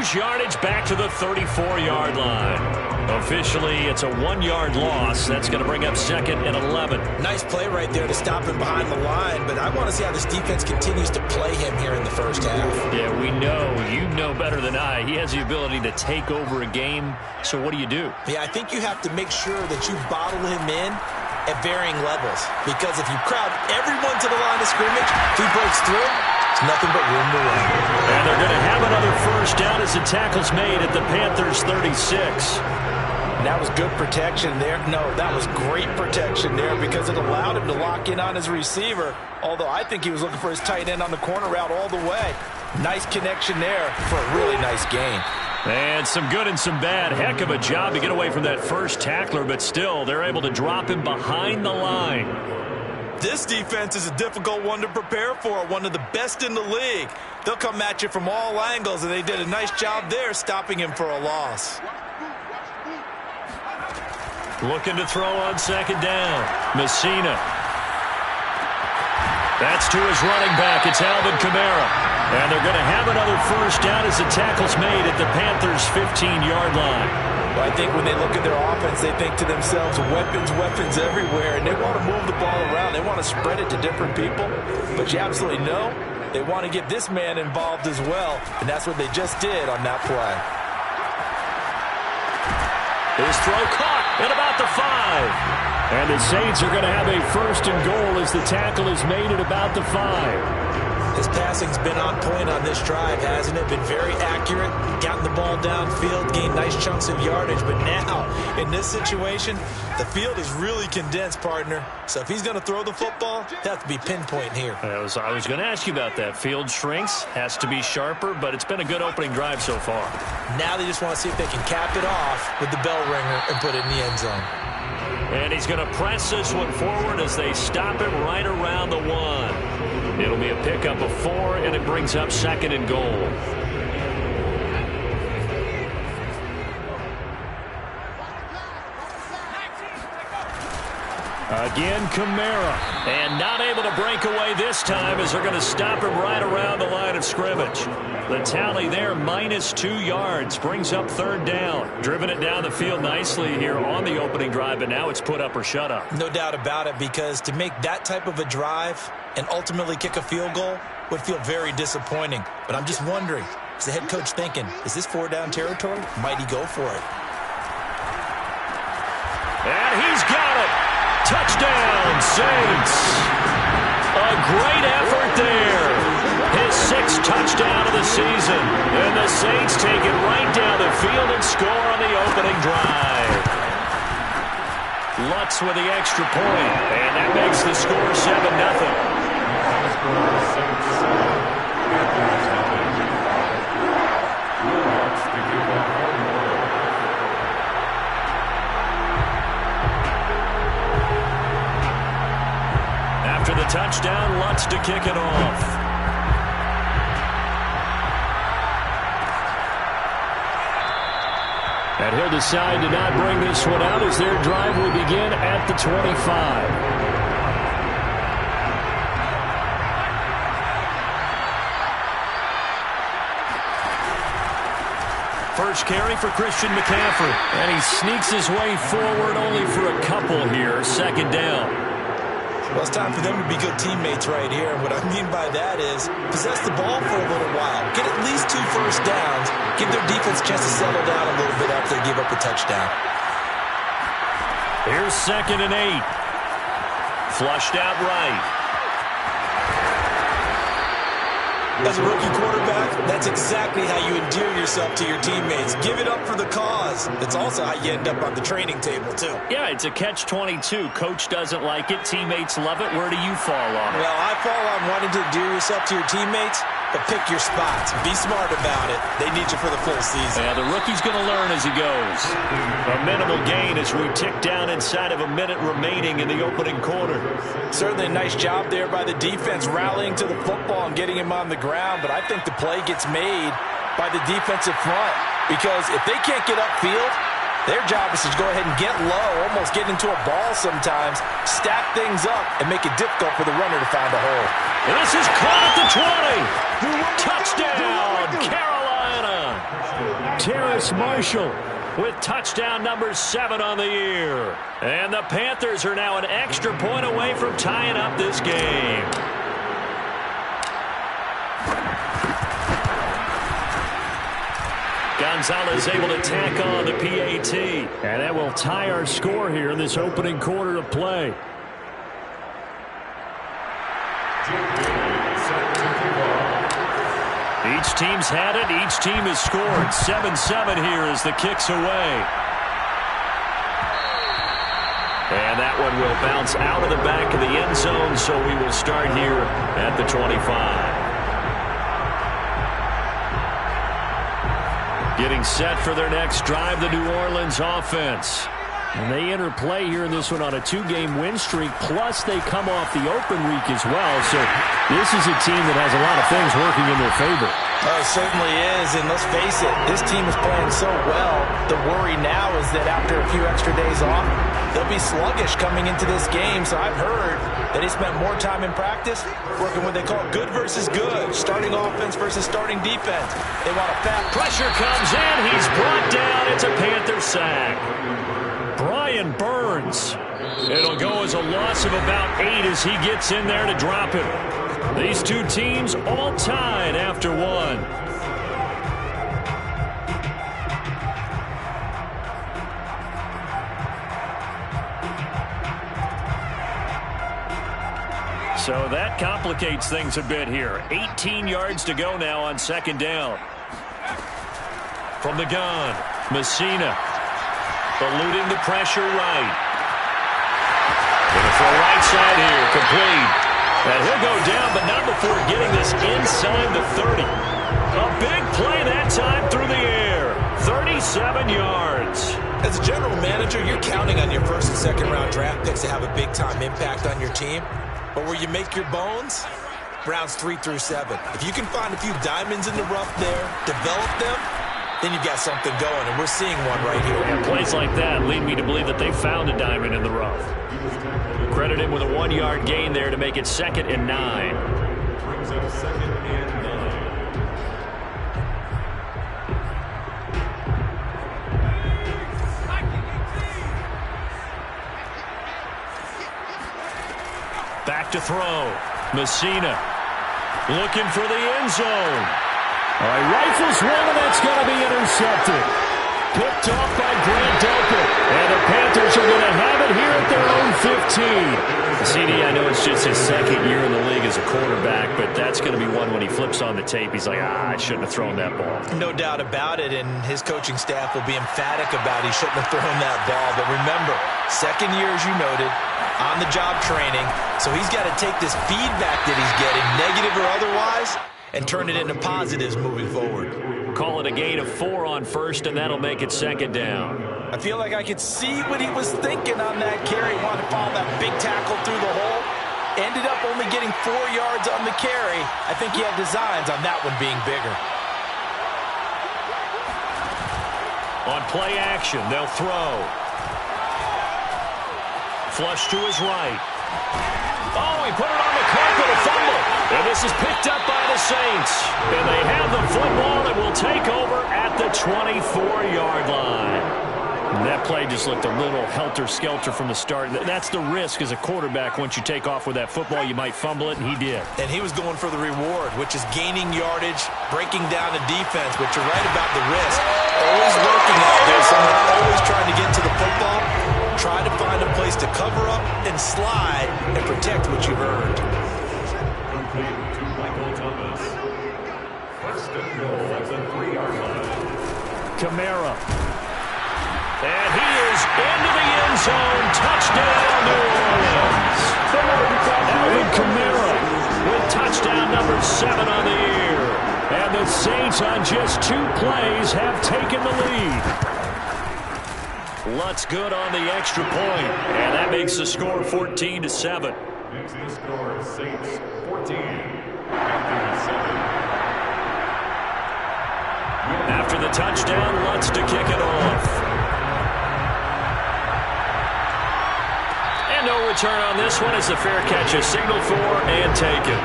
lose yardage back to the 34-yard line. Officially, it's a 1-yard loss. That's going to bring up 2nd and 11. Nice play right there to stop him behind the line, but I want to see how this defense continues to play him here in the first half. Yeah, we know. You know better than I. He has the ability to take over a game. So what do you do? Yeah, I think you have to make sure that you bottle him in at varying levels, because if you crowd everyone to the line of scrimmage, if he breaks through, it's nothing but room to run. And they're going to have another first down as the tackle's made at the Panthers 36. That was good protection there. No, that was great protection there because it allowed him to lock in on his receiver, although I think he was looking for his tight end on the corner route all the way. Nice connection there for a really nice gain. And some good and some bad. Heck of a job to get away from that first tackler, but still, they're able to drop him behind the line. This defense is a difficult one to prepare for, one of the best in the league. They'll come at you from all angles, and they did a nice job there stopping him for a loss. Looking to throw on 2nd down. Messina. That's to his running back. It's Alvin Kamara. And they're going to have another first down as the tackle's made at the Panthers' 15-yard line. Well, I think when they look at their offense, they think to themselves, weapons, weapons everywhere, and they want to move the ball around. They want to spread it to different people. But you absolutely know they want to get this man involved as well, and that's what they just did on that play. His throw caught at about the 5. And the Saints are going to have a 1st and goal as the tackle is made at about the 5. His passing's been on point on this drive, hasn't it? Been very accurate, gotten the ball downfield, gained nice chunks of yardage. But now, in this situation, the field is really condensed, partner. So if he's going to throw the football, he'll have to be pinpoint here. I was going to ask you about that. Field shrinks, has to be sharper, but it's been a good opening drive so far. Now they just want to see if they can cap it off with the bell ringer and put it in the end zone. And he's going to press this one forward as they stop him right around the 1. It'll be a pickup of 4, and it brings up 2nd and goal. Again, Kamara. And not able to break away this time as they're going to stop him right around the line of scrimmage. The tally there, -2 yards, brings up 3rd down. Driven it down the field nicely here on the opening drive, but now it's put up or shut up. No doubt about it, because to make that type of a drive and ultimately kick a field goal would feel very disappointing. But I'm just wondering, is the head coach thinking, is this 4-down territory? Might he go for it? And he's got it. Touchdown, Saints. A great effort there. His 6th touchdown of the season. And the Saints take it right down the field and score on the opening drive. Lutz with the extra point. And that makes the score 7-0. After the touchdown, Lutz to kick it off. And he'll decide to not bring this one out as their drive will begin at the 25. First carry for Christian McCaffrey. And he sneaks his way forward only for a couple here. 2nd down. Well, it's time for them to be good teammates right here. And what I mean by that is possess the ball for a little while. Get at least 2 first downs. Give their defense a chance to settle down a little bit after they give up a touchdown. Here's 2nd and 8. Flushed out right. As a rookie quarterback, that's exactly how you endear yourself to your teammates. Give it up for the cause. It's also how you end up on the training table, too. Yeah, it's a catch-22. Coach doesn't like it. Teammates love it. Where do you fall on it? Well, I fall on wanting to endear yourself to your teammates, but pick your spots. Be smart about it. They need you for the full season. Yeah, the rookie's going to learn as he goes. A minimal gain as we tick down inside of a minute remaining in the opening quarter. Certainly a nice job there by the defense rallying to the football and getting him on the ground, but I think the play gets made by the defensive front because if they can't get upfield, their job is to go ahead and get low, almost get into a ball sometimes, stack things up, and make it difficult for the runner to find a hole. And this is caught at the 20. Touchdown, Carolina. Terrace Marshall with touchdown number 7 on the year. And the Panthers are now an extra point away from tying up this game. Gonzalez able to tack on the PAT. And that will tie our score here in this opening quarter of play. Each team's had it. Each team has scored. 7-7 here as the kick's away. And that one will bounce out of the back of the end zone, so we will start here at the 25. Getting set for their next drive, the New Orleans offense. And they enter play here in this one on a 2-game win streak, plus they come off the open week as well. So this is a team that has a lot of things working in their favor. Oh, it certainly is, and let's face it, this team is playing so well. The worry now is that after a few extra days off, they'll be sluggish coming into this game. So I've heard that they spent more time in practice working what they call good versus good, starting offense versus starting defense. They want a fat pressure comes in. He's brought down. It's a Panther sack. Brian Burns. It'll go as a loss of about 8 as he gets in there to drop it. These two teams all tied after one. So that complicates things a bit here. 18 yards to go now on second down. From the gun, Messina. Eluding the pressure right. Going for a right side here, complete. And he'll go down, but not before getting this inside the 30. A big play that time through the air. 37 yards. As a general manager, you're counting on your first and second round draft picks to have a big-time impact on your team. But where you make your bones, rounds 3 through 7. If you can find a few diamonds in the rough there, develop them, then you've got something going, and we're seeing one right here. And plays like that lead me to believe that they found a diamond in the rough. Credit him with a 1-yard gain there to make it 2nd and 9. Brings up 2nd and 9. Back to throw. Messina looking for the end zone. All right, rifles one, and that's going to be intercepted. Picked off by Grant Delpit. And the Panthers are going to have it here at their own 15. CD, I know it's just his 2nd year in the league as a quarterback, but that's going to be one when he flips on the tape. He's like, I shouldn't have thrown that ball. No doubt about it, and his coaching staff will be emphatic about he shouldn't have thrown that ball. But remember, 2nd year, as you noted, on-the-job training, so he's got to take this feedback that he's getting, negative or otherwise, and turn it into positives moving forward. Call it a gain of 4 on first, and that'll make it 2nd down. I feel like I could see what he was thinking on that carry. He wanted to follow that big tackle through the hole. Ended up only getting 4 yards on the carry. I think he had designs on that one being bigger. On play action, they'll throw. Flush to his right. Oh, he put it on the carpet, a fumble. And this is picked up by the Saints. And they have the football and will take over at the 24-yard line. And that play just looked a little helter-skelter from the start. That's the risk as a quarterback. Once you take off with that football, you might fumble it, and he did. And he was going for the reward, which is gaining yardage, breaking down the defense. But you're right about the risk. Always working out there. Someone always trying to get to the football. Try to find a place to cover up and slide and protect what you've earned. Complete to Michael Thomas. First and goal at the 3-yard line. Kamara. And he is into the end zone. Touchdown, New Orleans. Alvin Kamara with touchdown number 7 on the year. And the Saints on just 2 plays have taken the lead. Lutz good on the extra point, and that makes the score 14-7. Makes the score Saints 14, Panthers 7. After the touchdown, Lutz to kick it off. And no return on this one as the fair catch is signaled for and taken.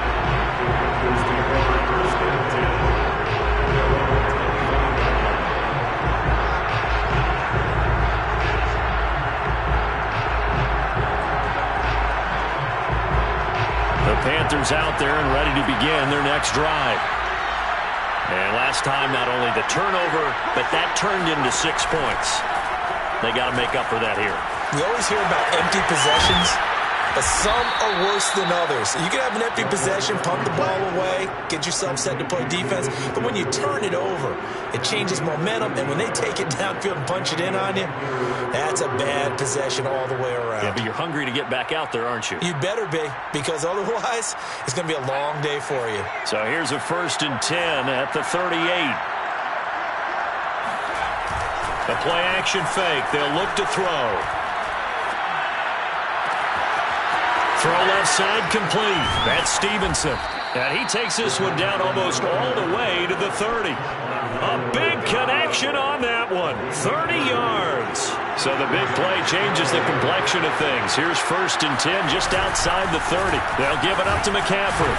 comes out there and ready to begin their next drive. And last time, not only the turnover, but that turned into 6 points. They got to make up for that here. We always hear about empty possessions, but some are worse than others. You can have an empty possession, pump the ball away, get yourself set to play defense, but when you turn it over, it changes momentum, and when they take it downfield and punch it in on you, that's a bad possession all the way around. Yeah, but you're hungry to get back out there, aren't you? You better be, because otherwise, it's going to be a long day for you. So here's a 1st and 10 at the 38. The play-action fake. They'll look to throw. Throw left side complete. That's Stevenson. And he takes this one down almost all the way to the 30. A big connection on that one. 30 yards. So the big play changes the complexion of things. Here's 1st and 10 just outside the 30. They'll give it up to McCaffrey.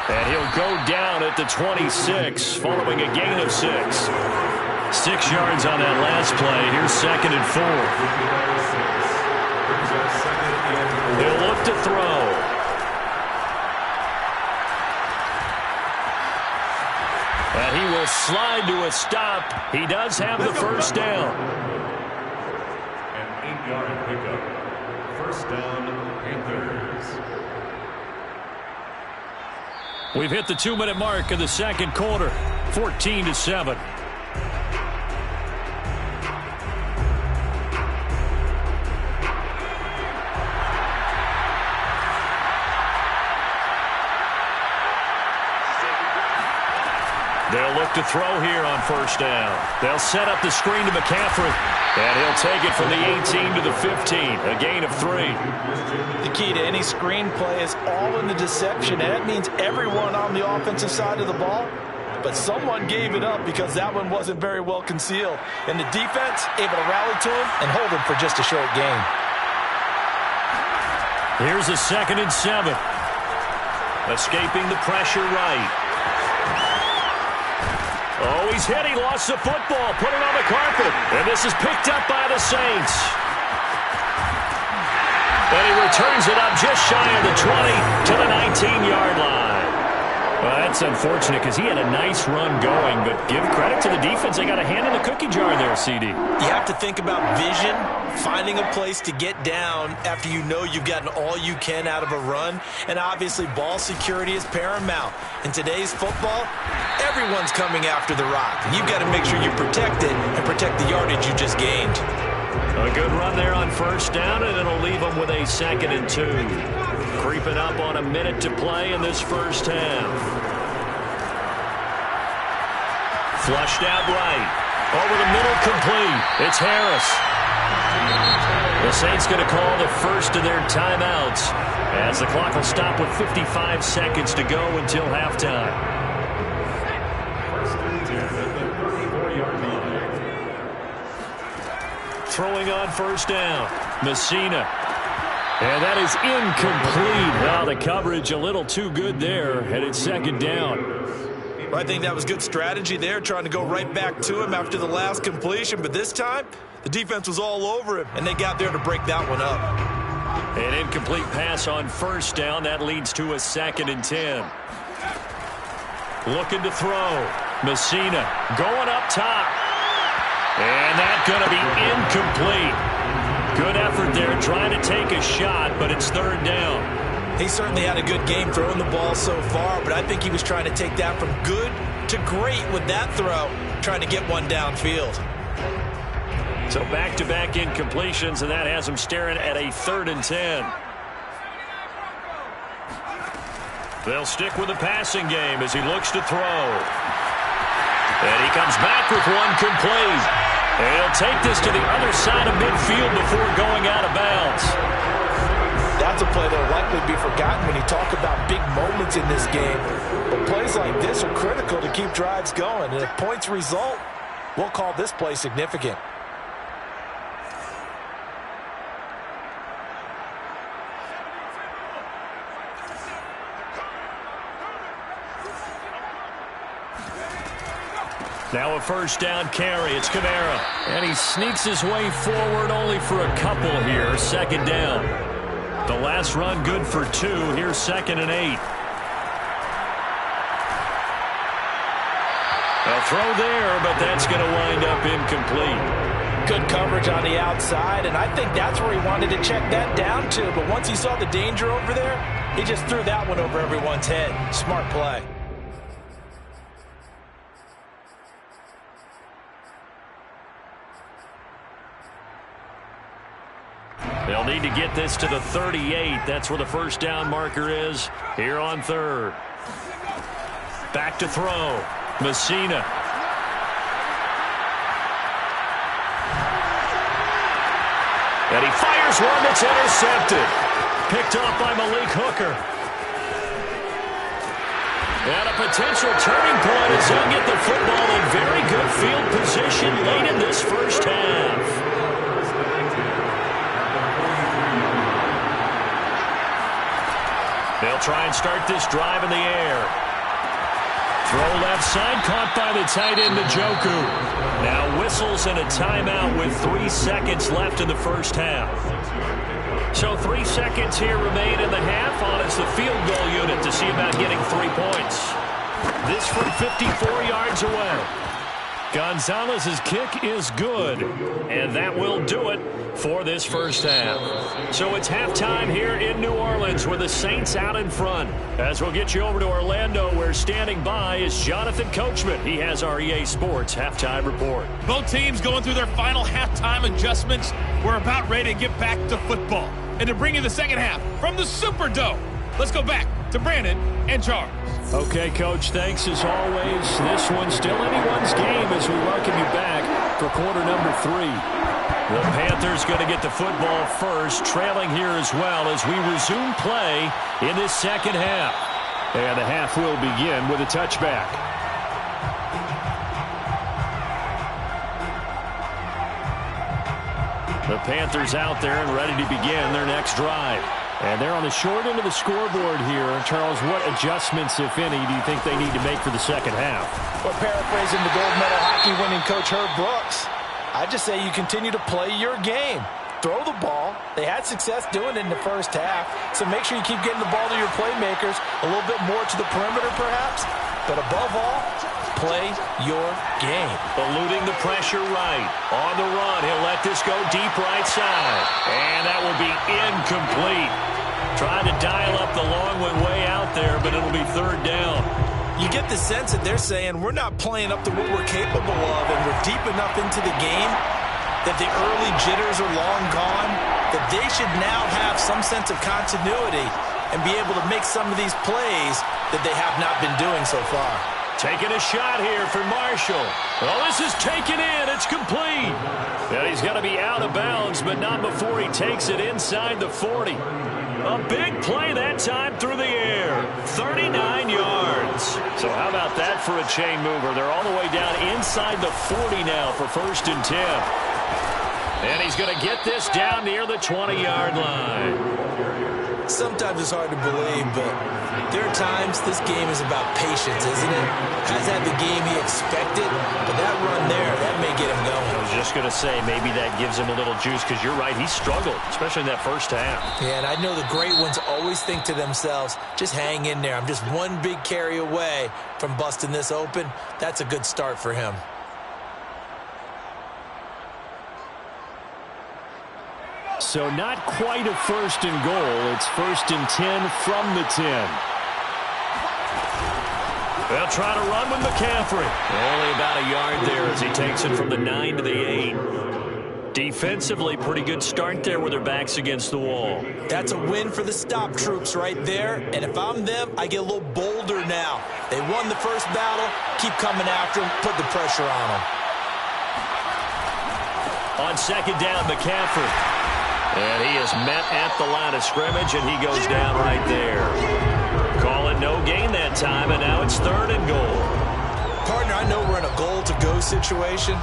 And he'll go down at the 26 following a gain of 6. 6 yards on that last play. Here's 2nd and 4. They'll look to throw. And he will slide to a stop. He does have the 1st down. An 8-yard pickup. 1st down, Panthers. We've hit the 2-minute mark of the 2nd quarter. 14-7. They'll look to throw here on 1st down. They'll set up the screen to McCaffrey. And he'll take it from the 18 to the 15. A gain of 3. The key to any screen play is all in the deception. And that means everyone on the offensive side of the ball. But someone gave it up because that one wasn't very well concealed. And the defense able to rally to him and hold him for just a short gain. Here's a 2nd and 7. Escaping the pressure right. Oh, he's hit. He lost the football. Put it on the carpet. And this is picked up by the Saints. And he returns it up just shy of the 20 to the 19-yard line. Well, that's unfortunate because he had a nice run going, but give credit to the defense. They got a hand in the cookie jar there, CD. You have to think about vision, finding a place to get down after you know you've gotten all you can out of a run, and obviously ball security is paramount. In today's football, everyone's coming after the rock. You've got to make sure you protect it and protect the yardage you just gained. A good run there on 1st down, and it'll leave them with a 2nd and 2. Creeping up on a minute to play in this 1st half. Flushed out right. Over the middle, complete. It's Harris. The Saints going to call the first of their timeouts as the clock will stop with 55 seconds to go until halftime. 1st and 10 at the 34-yard line. Throwing on 1st down. Messina. And that is incomplete. Now the coverage a little too good there, and it's 2nd down. I think that was good strategy there, trying to go right back to him after the last completion. But this time, the defense was all over him, and they got there to break that one up. An incomplete pass on 1st down. That leads to a 2nd and 10. Looking to throw. Messina going up top. And that's going to be incomplete. Good effort there, trying to take a shot, but it's 3rd down. He certainly had a good game throwing the ball so far, but I think he was trying to take that from good to great with that throw, trying to get one downfield. So back-to-back incompletions, and that has him staring at a 3rd and 10. They'll stick with the passing game as he looks to throw. And he comes back with one complete. And he'll take this to the other side of midfield before going out of bounds. That's a play that will likely be forgotten when you talk about big moments in this game. But plays like this are critical to keep drives going. And if points result, we'll call this play significant. Now a 1st down carry. It's Kamara. And he sneaks his way forward only for a couple here. 2nd down. The last run good for 2. Here's 2nd and 8. A throw there, but that's going to wind up incomplete. Good coverage on the outside, and I think that's where he wanted to check that down to. But once he saw the danger over there, he just threw that one over everyone's head. Smart play. They'll need to get this to the 38. That's where the first down marker is here on third. Back to throw. Messina. And he fires one that's intercepted. Picked off by Malik Hooker. And a potential turning point as they'll get the football in very good field position late in this first half. They'll try and start this drive in the air. Throw left side, caught by the tight end, Njoku. Now whistles and a timeout with 3 seconds left in the first half. So 3 seconds here remain in the half on as the field goal unit to see about getting 3 points. This from 54 yards away. Gonzalez's kick is good, and that will do it for this first half. So it's halftime here in New Orleans with the Saints out in front. As we'll get you over to Orlando, where standing by is Jonathan Coachman. He has our EA Sports halftime report. Both teams going through their final halftime adjustments. We're about ready to get back to football and to bring you the second half from the Superdome. Let's go back to Brandon and Charles. Okay, Coach, thanks as always. This one's still anyone's game as we welcome you back for quarter number 3. The Panthers going to get the football first, trailing here as well as we resume play in this second half. And the half will begin with a touchback. The Panthers out there and ready to begin their next drive. And they're on the short end of the scoreboard here. Charles, what adjustments, if any, do you think they need to make for the second half? Well, paraphrasing the gold medal hockey winning coach Herb Brooks, I just say you continue to play your game. Throw the ball. They had success doing it in the first half, so make sure you keep getting the ball to your playmakers, a little bit more to the perimeter perhaps, but above all, play your game. Eluding the pressure right. On the run, he'll let this go deep right side. And that will be incomplete. Trying to dial up the long one way out there, but it'll be third down. You get the sense that they're saying we're not playing up to what we're capable of, and we're deep enough into the game that the early jitters are long gone, that they should now have some sense of continuity and be able to make some of these plays that they have not been doing so far. Taking a shot here for Marshall. Oh, this is taken in. It's complete. And he's got to be out of bounds, but not before he takes it inside the 40. A big play that time through the air. 39 yards. So how about that for a chain mover? They're all the way down inside the 40 now for 1st and 10. And he's going to get this down near the 20-yard line. Sometimes it's hard to believe, but there are times this game is about patience, isn't it? Has had the game he expected, but that run there, that may get him going. I was just going to say, maybe that gives him a little juice, because you're right, he struggled, especially in that first half. Yeah, and I know the great ones always think to themselves, just hang in there. I'm just one big carry away from busting this open. That's a good start for him. So not quite a 1st and goal. It's 1st and 10 from the 10. They'll try to run with McCaffrey. Only about a yard there as he takes it from the 9 to the 8. Defensively, pretty good start there with their backs against the wall. That's a win for the stop troops right there. And if I'm them, I get a little bolder now. They won the first battle. Keep coming after them. Put the pressure on them. On 2nd down, McCaffrey. And he is met at the line of scrimmage, and he goes down right there. Call it no gain that time, and now it's 3rd and goal. Partner, I know we're in a goal-to-go situation,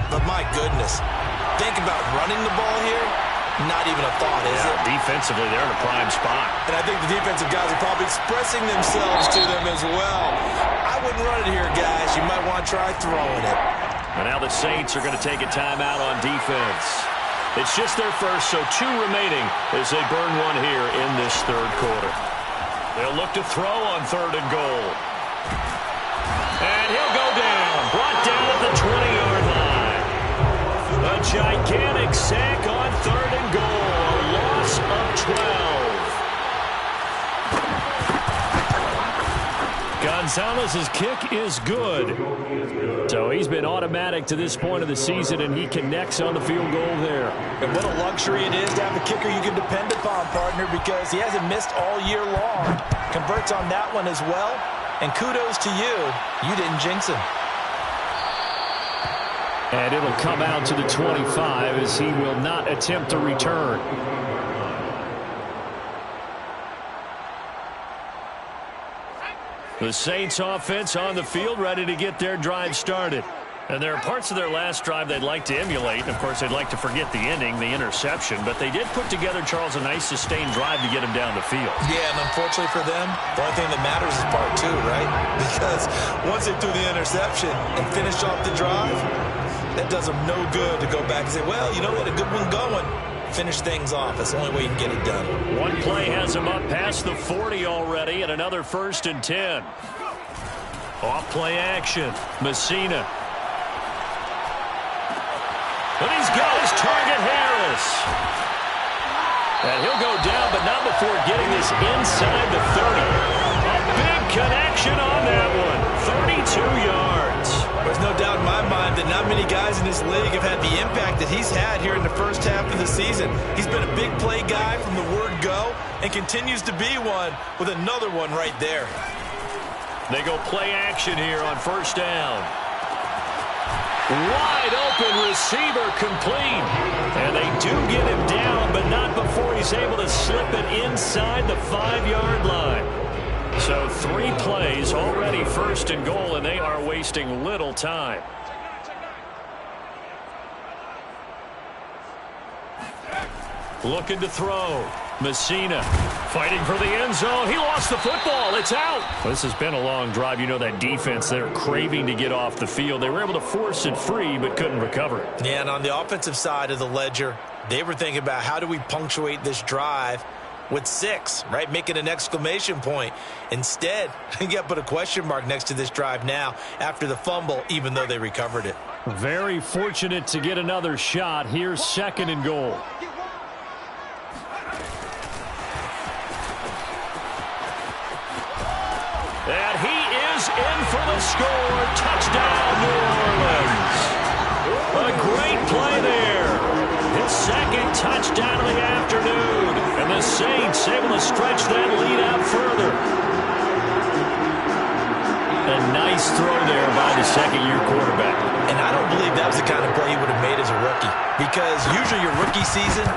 but my goodness, think about running the ball here. Not even a thought, is it? Defensively, they're in a prime spot. And I think the defensive guys are probably expressing themselves to them as well. I wouldn't run it here, guys. You might want to try throwing it. And now the Saints are going to take a timeout on defense. It's just their first, so 2 remaining as they burn one here in this 3rd quarter. They'll look to throw on 3rd and goal. And he'll go down. 20-yard line. A gigantic sack on 3rd and goal. A loss of 12. Gonzalez's kick is good. So he's been automatic to this point of the season, and he connects on the field goal there. And what a luxury it is to have a kicker you can depend upon, partner, because he hasn't missed all year long. Converts on that one as well. And kudos to you. You didn't jinx him. And it'll come out to the 25 as he will not attempt to return. The Saints offense on the field, ready to get their drive started. And there are parts of their last drive they'd like to emulate. And of course, they'd like to forget the ending, the interception. But they did put together, Charles, a nice sustained drive to get him down the field. Yeah, and unfortunately for them, the only thing that matters is part 2, right? Because once they threw the interception and finished off the drive, that does them no good to go back and say, well, you know, we had a good one going. Finish things off. That's the only way you can get it done. One play has him up past the 40 already, and another 1st and 10. Off play action. Messina. But he's got his target, Harris. And he'll go down, but not before getting this inside the 30. A big connection on that one. 32 yards. There's no doubt in my mind that not many guys in this league have had the impact that he's had here in the first half of the season. He's been a big play guy from the word go and continues to be one with another one right there. They go play action here on 1st down. Wide open receiver complete. And they do get him down, but not before he's able to slip it inside the 5-yard line. So 3 plays already 1st and goal, and they are wasting little time. Looking to throw. Messina fighting for the end zone. He lost the football. It's out. This has been a long drive. You know that defense, they're craving to get off the field. They were able to force it free but couldn't recover it. Yeah, and on the offensive side of the ledger, they were thinking about how do we punctuate this drive with 6, right? Making an exclamation point. Instead, you got to put a question mark next to this drive now after the fumble, even though they recovered it. Very fortunate to get another shot. Here's 2nd and goal. And he is in for the score. Touchdown, New Orleans. A great play there. His 2nd touchdown of the afternoon. And the Saints able to stretch that lead out further. A nice throw there by the 2nd-year quarterback. And I don't believe that was the kind of play he would have made as a rookie. Because usually your rookie season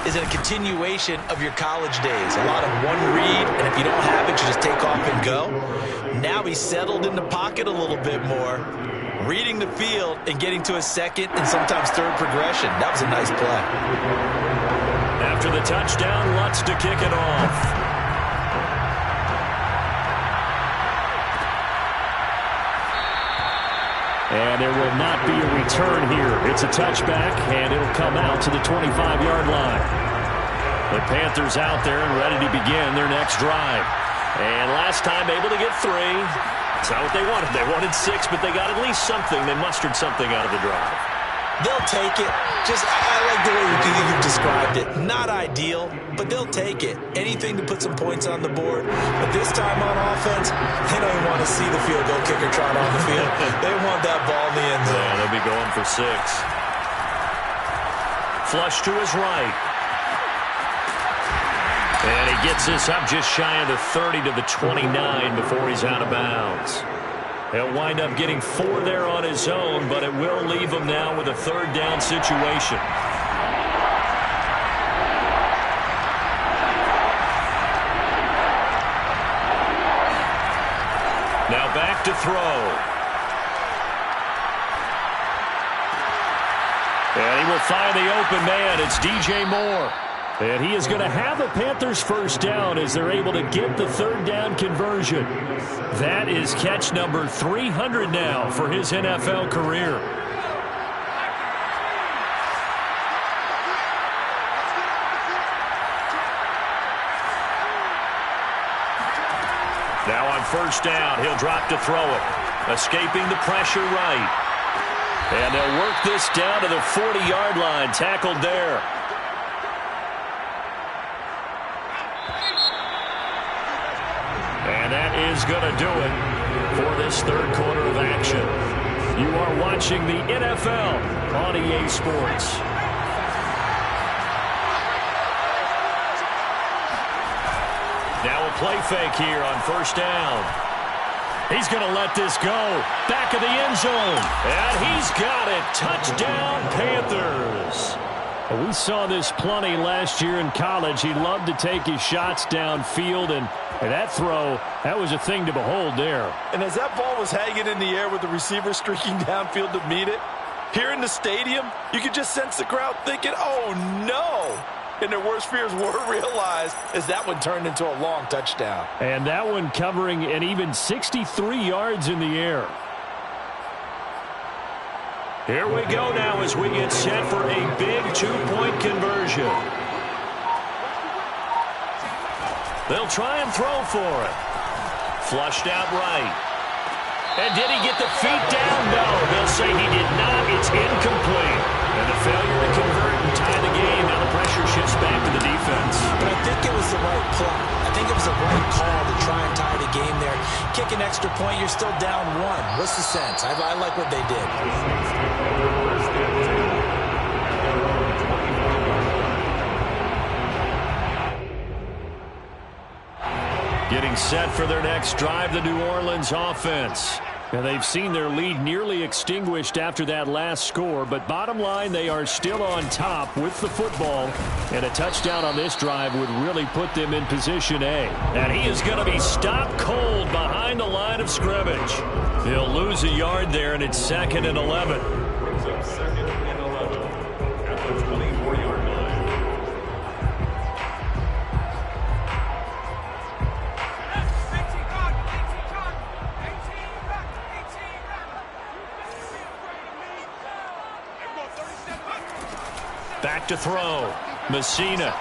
is a continuation of your college days. A lot of one read, and if you don't have it, you just take off and go. Now he's settled in the pocket a little bit more, reading the field and getting to a 2nd and sometimes 3rd progression. That was a nice play. After the touchdown, Lutz to kick it off. And there will not be a return here. It's a touchback, and it'll come out to the 25-yard line. The Panthers out there and ready to begin their next drive. And last time able to get 3. It's not what they wanted. They wanted 6, but they got at least something. They mustered something out of the drive. They'll take it. I like the way you've described it. Not ideal, but they'll take it. Anything to put some points on the board. But this time on offense, they don't even want to see the field goal kicker trot on the field. They want that ball in the end zone. Yeah, they'll be going for 6. Flush to his right. And he gets this up just shy of the 30 to the 29 before he's out of bounds. He'll wind up getting 4 there on his own, but it will leave him now with a 3rd down situation. Now back to throw. And he will find the open man. It's DJ Moore. And he is going to have a Panthers 1st down as they're able to get the 3rd down conversion. That is catch number 300 now for his NFL career. Now on 1st down, he'll drop to throw it. Escaping the pressure right. And they'll work this down to the 40-yard line. Tackled there. And that is going to do it for this third quarter of action. You are watching the NFL on EA Sports. Now a play fake here on first down. He's going to let this go. Back of the end zone. And he's got it. Touchdown, Panthers. We saw this plenty last year in college. He loved to take his shots downfield, and that throw, that was a thing to behold there. And as that ball was hanging in the air with the receiver streaking downfield to meet it, here in the stadium, you could just sense the crowd thinking, oh, no. And their worst fears were realized as that one turned into a long touchdown. And that one covering an even 63 yards in the air. Here we go now as we get set for a big two-point conversion. They'll try and throw for it. Flushed out right. And did he get the feet down? No, they'll say he did not. It's incomplete. And the failure to convert and tie the game. Now the pressure shifts back to the defense. But I think it was the right play. I think it was the right call to try and tie the game there. Kick an extra point, you're still down one. What's the sense? I like what they did. Getting set for their next drive, the New Orleans offense. And they've seen their lead nearly extinguished after that last score, but bottom line, they are still on top with the football, and a touchdown on this drive would really put them in position A. And he is going to be stopped cold behind the line of scrimmage. He'll lose a yard there, and it's 2nd and 11. Brings up 2nd and 11 at the 24-yard line. Back to throw. Messina.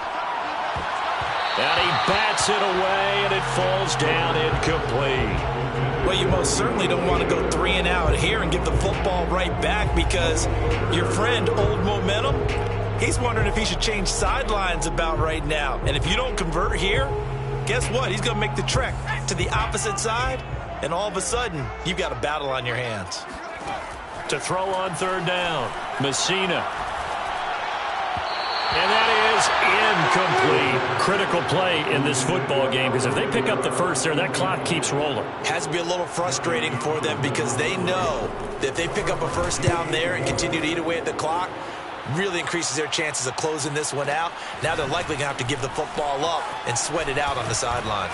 And he bats it away, and it falls down incomplete. Well, you most certainly don't want to go 3 and out here and give the football right back because your friend, Old Momentum, he's wondering if he should change sidelines about right now. And if you don't convert here, guess what? He's going to make the trek to the opposite side, and all of a sudden, you've got a battle on your hands. To throw on third down. Messina. And that is incomplete. Critical play in this football game because if they pick up the first there, that clock keeps rolling. Has to be a little frustrating for them because they know that if they pick up a first down there and continue to eat away at the clock, really increases their chances of closing this one out. Now they're likely going to have to give the football up and sweat it out on the sideline.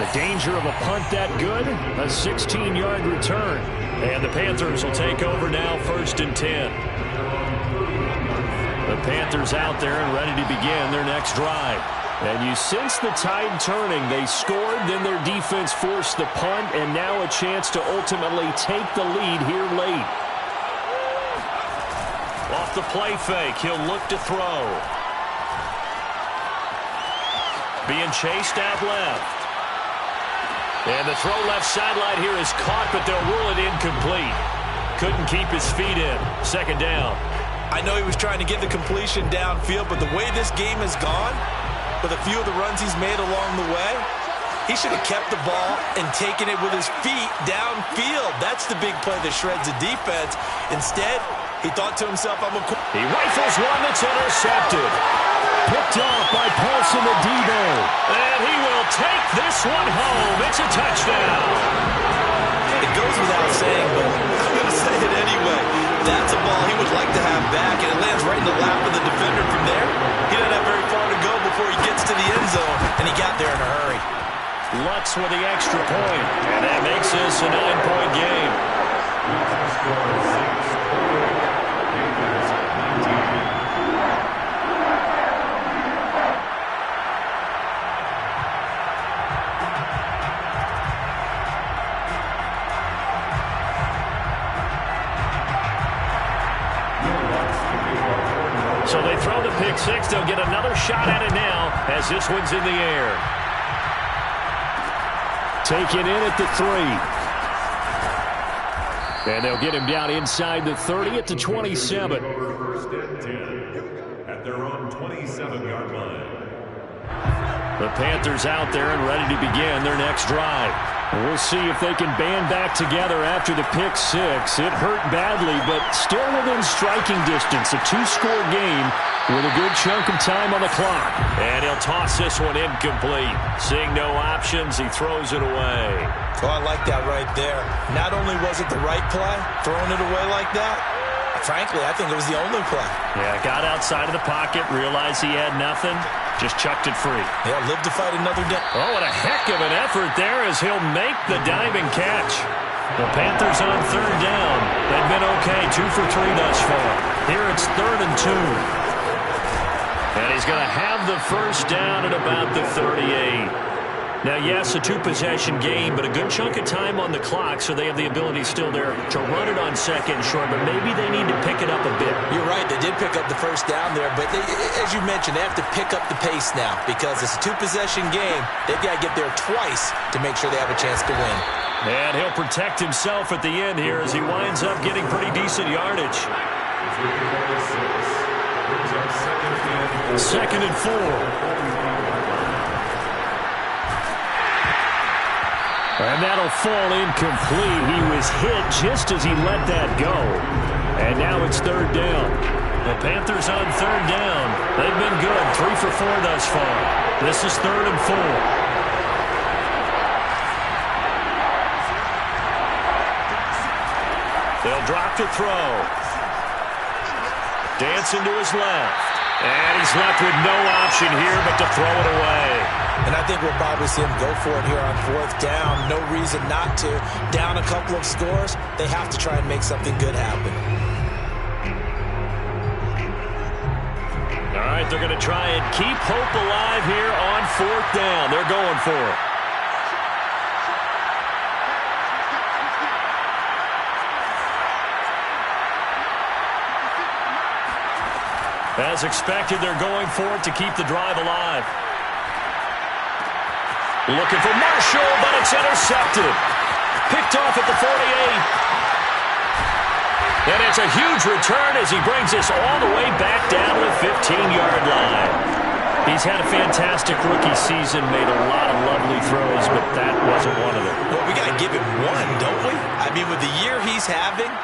The danger of a punt that good, a 16-yard return. And the Panthers will take over now, 1st and 10. The Panthers out there and ready to begin their next drive. And you sense the tide turning. They scored, then their defense forced the punt, and now a chance to ultimately take the lead here late. Off the play fake, he'll look to throw. Being chased out left. And the throw left sideline here is caught, but they'll rule it incomplete. Couldn't keep his feet in. 2nd down. I know he was trying to get the completion downfield, but the way this game has gone, with a few of the runs he's made along the way, he should have kept the ball and taken it with his feet downfield. That's the big play that shreds the defense. Instead, he thought to himself, he rifles one that's intercepted. Picked off by Paulson Adebo. And he will take this one home. It's a touchdown. It goes without saying, but I'm going to say it anyway. That's a ball he would like to have back, and it lands right in the lap of the defender from there. He doesn't have very far to go before he gets to the end zone, and he got there in a hurry. Lutz with the extra point, and that makes this a 9-point game. So they throw the pick six. They'll get another shot at it now as this one's in the air. Taken in at the 3. And they'll get him down inside the 30 at the 27. First and 10 at their own 27-yard line. The Panthers out there and ready to begin their next drive. We'll see if they can band back together after the pick six. It hurt badly, but still within striking distance. A two-score game with a good chunk of time on the clock. And he'll toss this one incomplete. Seeing no options, he throws it away. Oh, I like that right there. Not only was it the right play, throwing it away like that, frankly, I think it was the only play. Yeah, got outside of the pocket, realized he had nothing, just chucked it free. Yeah, live to fight another day. Oh, what a heck of an effort there as he'll make the diving catch. The Panthers on third down. They've been okay, 2 for 3 thus far. Here it's 3rd and 2. And he's going to have the first down at about the 38. Now, yes, a two-possession game, but a good chunk of time on the clock, so they have the ability still there to run it on second and short, but maybe they need to pick it up a bit. You're right. They did pick up the first down there, but as you mentioned, they have to pick up the pace now because it's a two-possession game. They've got to get there twice to make sure they have a chance to win. And he'll protect himself at the end here as he winds up getting pretty decent yardage. 2nd and 4. And that'll fall incomplete. He was hit just as he let that go. And now it's 3rd down. The Panthers on 3rd down. They've been good. 3 for 4 thus far. This is 3rd and 4. They'll drop to throw. Dancing to his left. And he's left with no option here but to throw it away. And I think we'll probably see him go for it here on 4th down. No reason not to. Down a couple of scores, they have to try and make something good happen. All right, they're going to try and keep hope alive here on 4th down. They're going for it. As expected, they're going for it to keep the drive alive. Looking for Marshall, but it's intercepted. Picked off at the 48. And it's a huge return as he brings us all the way back down to the 15-yard line. He's had a fantastic rookie season, made a lot of lovely throws, but that wasn't one of them. Well, we got to give him one, don't we? I mean, with the year he's having,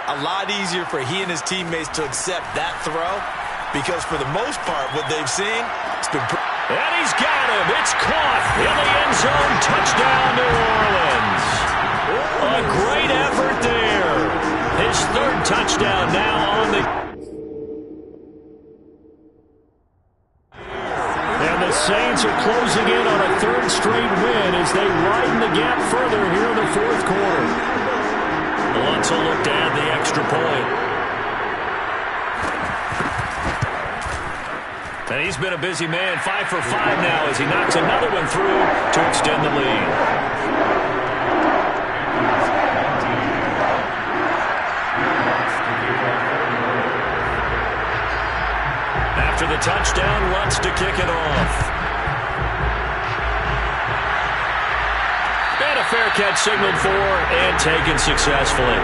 a lot easier for he and his teammates to accept that throw because for the most part, what they've seen, it's been pretty. And he's got him. It's caught in the end zone. Touchdown, New Orleans. A great effort there. His 3rd touchdown now on the... And the Saints are closing in on a 3rd straight win as they widen the gap further here in the 4th quarter. Lutz will look to add the extra point. And he's been a busy man, 5 for 5 now as he knocks another one through to extend the lead. After the touchdown, Lutz to kick it off. And a fair catch signaled for and taken successfully.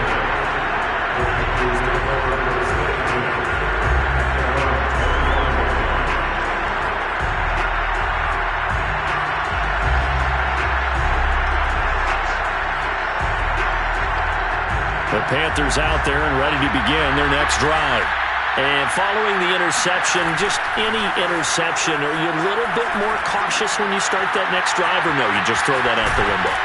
The Panthers out there and ready to begin their next drive. And following the interception, just any interception, are you a little bit more cautious when you start that next drive, or no, you just throw that out the window?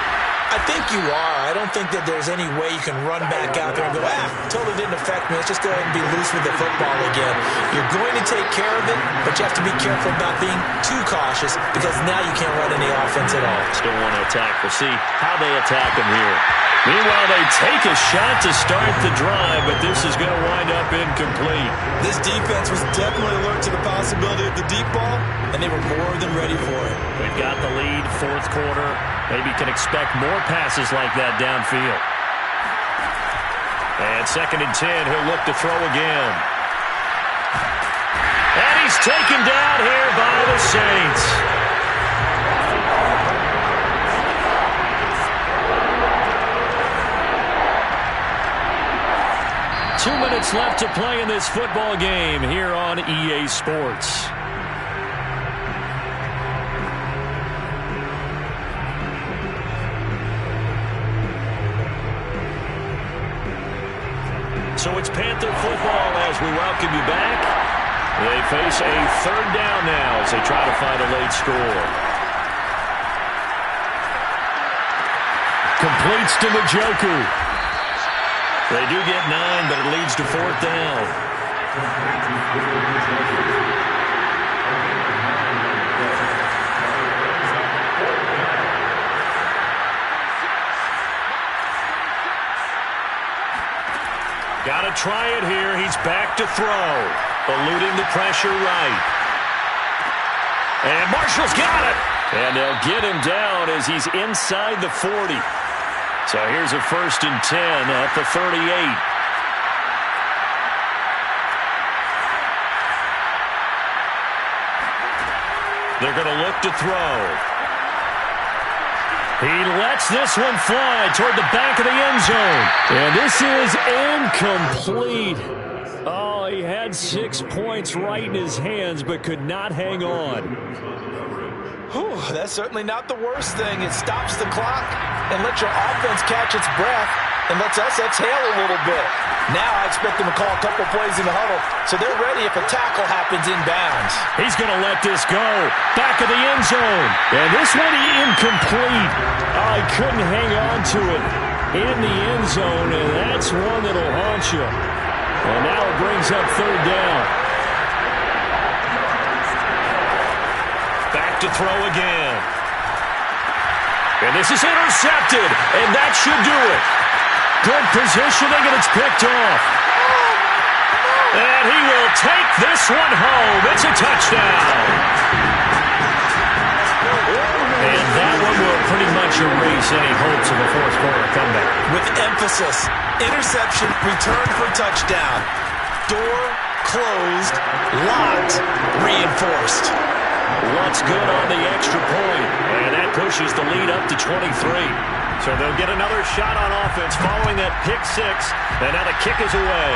I think you are. I don't think that there's any way you can run back out there and go, totally didn't affect me. Let's just go ahead and be loose with the football again. You're going to take care of it, but you have to be careful about being too cautious because now you can't run any offense at all. Still want to attack. We'll see how they attack him here. Meanwhile, they take a shot to start the drive, but this is going to wind up incomplete. This defense was definitely alert to the possibility of the deep ball, and they were more than ready for it. We've got the lead, 4th quarter. Maybe can expect more passes like that downfield. And 2nd and 10, he'll look to throw again. And he's taken down here by the Saints. 2 minutes left to play in this football game here on EA Sports. So it's Panther football as we welcome you back. They face a third down now as they try to find a late score. Completes to Njoku. They do get 9, but it leads to fourth down. Got to try it here. He's back to throw. Eluding the pressure right. And Marshall's got it. And they'll get him down as he's inside the 40. So here's a 1st and 10 at the 38. They're going to look to throw. He lets this one fly toward the back of the end zone. And this is incomplete. Oh, he had 6 points right in his hands, but could not hang on. Whew, that's certainly not the worst thing. It stops the clock and lets your offense catch its breath and lets us exhale a little bit. Now I expect them to call a couple plays in the huddle, so they're ready if a tackle happens inbounds. He's going to let this go. Back of the end zone. And this one incomplete. Oh, he couldn't hang on to it in the end zone, and that's one that'll haunt you. And now it brings up third down. Back to throw again. And this is intercepted, and that should do it. Good positioning, and it's picked off. And he will take this one home. It's a touchdown. And that one will pretty much erase any hopes of a fourth-quarter comeback. With emphasis, interception, return for touchdown. Door closed, locked, reinforced. What's good on the extra point, and that pushes the lead up to 23. So they'll get another shot on offense following that pick six, and now the kick is away.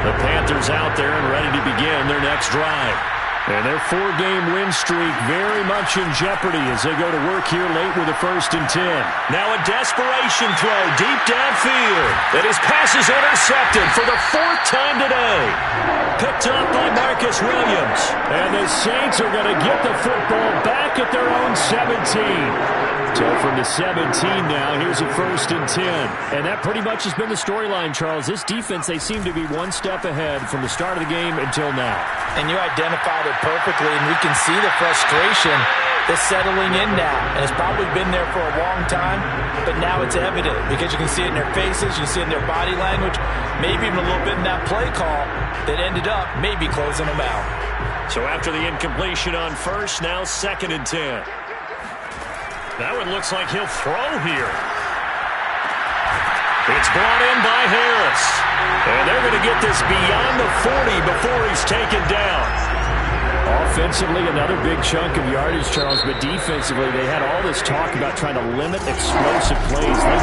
The Panthers out there and ready to begin their next drive. And their 4-game win streak very much in jeopardy as they go to work here late with a 1st and 10. Now a desperation throw deep downfield. And his pass is intercepted for the 4th time today. Picked up by Marcus Williams. And the Saints are going to get the football back at their own 17. So from the 17 now, here's a 1st and 10. And that pretty much has been the storyline, Charles. This defense, they seem to be one step ahead from the start of the game until now. And you identified it perfectly, and we can see the frustration that's settling in now. And it's probably been there for a long time, but now it's evident because you can see it in their faces, you can see it in their body language, maybe even a little bit in that play call that ended up maybe closing them out. So after the incompletion on first, now 2nd and 10. That one looks like he'll throw here. It's brought in by Harris. And they're going to get this beyond the 40 before he's taken down. Offensively, another big chunk of yardage, Charles, but defensively, they had all this talk about trying to limit explosive plays. They